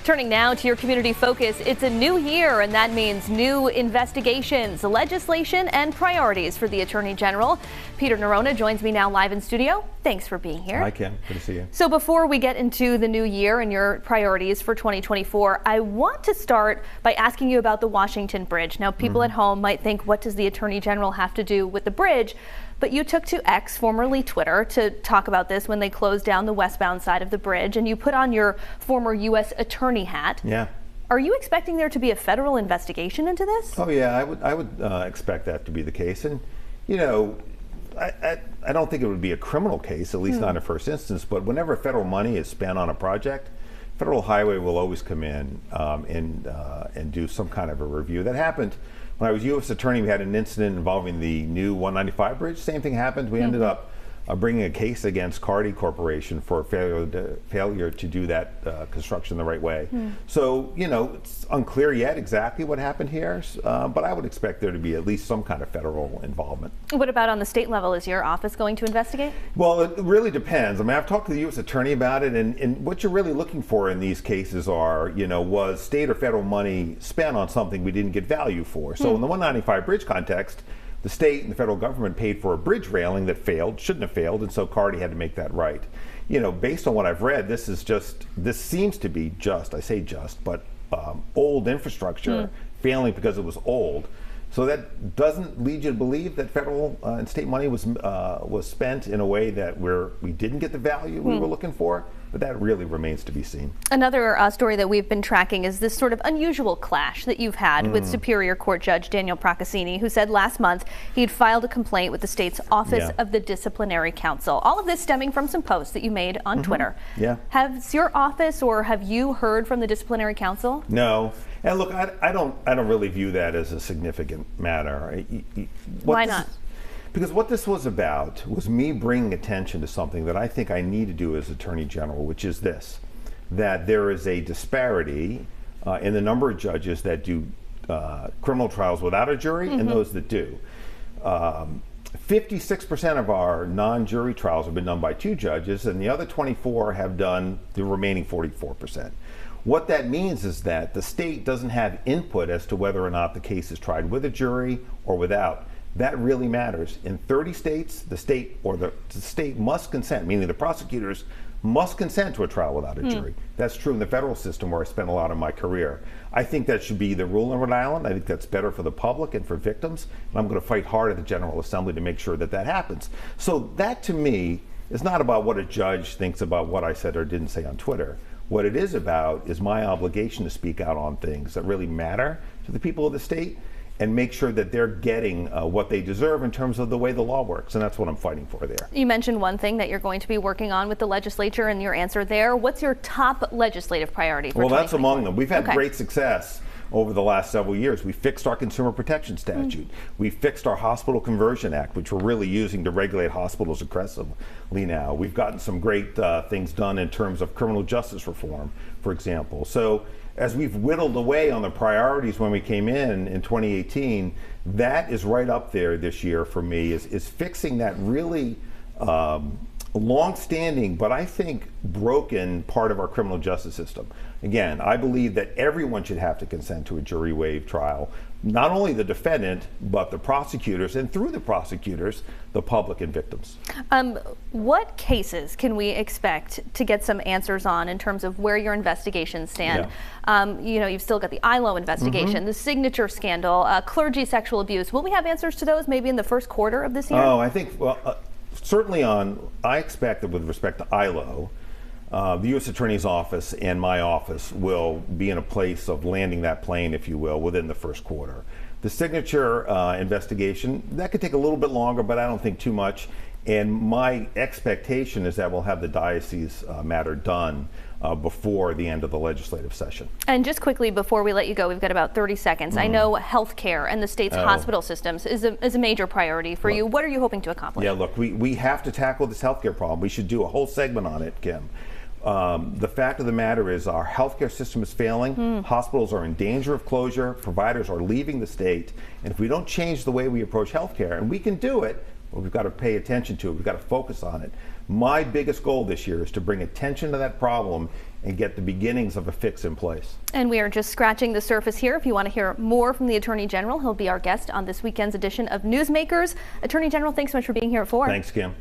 Turning now to your community focus, it's a new year, and that means new investigations, legislation, and priorities for the Attorney General. Peter Neronha joins me now live in studio. Thanks for being here. Hi, Kim. Good to see you. So before we get into the new year and your priorities for 2024, I want to start by asking you about the Washington Bridge. Now, people at home might think, what does the Attorney General have to do with the bridge? But you took to X, formerly Twitter, to talk about this when they closed down the westbound side of the bridge, and you put on your former U.S. attorney hat. Yeah. Are you expecting there to be a federal investigation into this? Oh yeah, I would expect that to be the case, and you know, I don't think it would be a criminal case, at least not in first instance. But whenever federal money is spent on a project, Federal Highway will always come in and do some kind of a review. That happened when I was U.S. attorney. We had an incident involving the new 195 bridge. Same thing happened. We ended up bringing a case against Carty Corporation for failure to do that construction the right way. So, you know, it's unclear yet exactly what happened here, but I would expect there to be at least some kind of federal involvement. What about on the state level? Is your office going to investigate? Well, it really depends. I mean, I've talked to the U.S. attorney about it, and what you're really looking for in these cases are, you know, was state or federal money spent on something we didn't get value for? So in the 195 bridge context, the state and the federal government paid for a bridge railing that failed, shouldn't have failed, and so Carty had to make that right. You know, based on what I've read, this seems to be but old infrastructure failing because it was old. So that doesn't lead you to believe that federal and state money was spent in a way that we didn't get the value we were looking for, but that really remains to be seen. Another story that we've been tracking is this sort of unusual clash that you've had with Superior Court Judge Daniel Procaccini, who said last month he'd filed a complaint with the state's Office of the Disciplinary Counsel. All of this stemming from some posts that you made on Twitter. Yeah. Has your office or have you heard from the Disciplinary Counsel? No. And look, I don't really view that as a significant matter. Why not? Because what this was about was me bringing attention to something that I think I need to do as Attorney General, which is this: that there is a disparity in the number of judges that do criminal trials without a jury and those that do. 56% of our non-jury trials have been done by 2 judges, and the other 24 have done the remaining 44%. What that means is that the state doesn't have input as to whether or not the case is tried with a jury or without. That really matters. In 30 states, the state must consent, meaning the prosecutors must consent to a trial without a jury. That's true in the federal system, where I spent a lot of my career. I think that should be the rule in Rhode Island. I think that's better for the public and for victims, and I'm going to fight hard at the General Assembly to make sure that that happens. So that, to me, is not about what a judge thinks about what I said or didn't say on Twitter. What it is about is my obligation to speak out on things that really matter to the people of the state and make sure that they're getting what they deserve in terms of the way the law works, and that's what I'm fighting for there. You mentioned one thing that you're going to be working on with the legislature, and your answer there. What's your top legislative priority for 2024? Well, that's among them. We've had great success over the last several years. We fixed our consumer protection statute. We fixed our Hospital Conversion Act, which we're really using to regulate hospitals aggressively now. We've gotten some great things done in terms of criminal justice reform, for example. So as we've whittled away on the priorities when we came in 2018, that is right up there this year for me, is fixing that really long-standing, but I think broken part of our criminal justice system. Again, I believe that everyone should have to consent to a jury-waived trial, not only the defendant, but the prosecutors, and through the prosecutors, the public and victims. What cases can we expect to get some answers on in terms of where your investigations stand? You know, you've still got the ILO investigation, the signature scandal, clergy sexual abuse. Will we have answers to those maybe in the first quarter of this year? Oh, I think, well, certainly I expect that with respect to ILO, the U.S. Attorney's Office and my office will be in a place of landing that plane, if you will, within the first quarter. The signature investigation, that could take a little bit longer, but I don't think too much. And my expectation is that we'll have the diocese matter done before the end of the legislative session. And just quickly, before we let you go, we've got about 30 seconds. I know healthcare and the state's hospital systems is a major priority for you. What are you hoping to accomplish? Yeah, look, we have to tackle this healthcare problem. We should do a whole segment on it, Kim. The fact of the matter is our healthcare system is failing. Hospitals are in danger of closure. Providers are leaving the state. And if we don't change the way we approach healthcare, and we can do it, well, we've got to pay attention to it. We've got to focus on it. My biggest goal this year is to bring attention to that problem and get the beginnings of a fix in place. And we are just scratching the surface here. If you want to hear more from the Attorney General, he'll be our guest on this weekend's edition of Newsmakers. Attorney General, thanks so much for being here at 4. Thanks, Kim.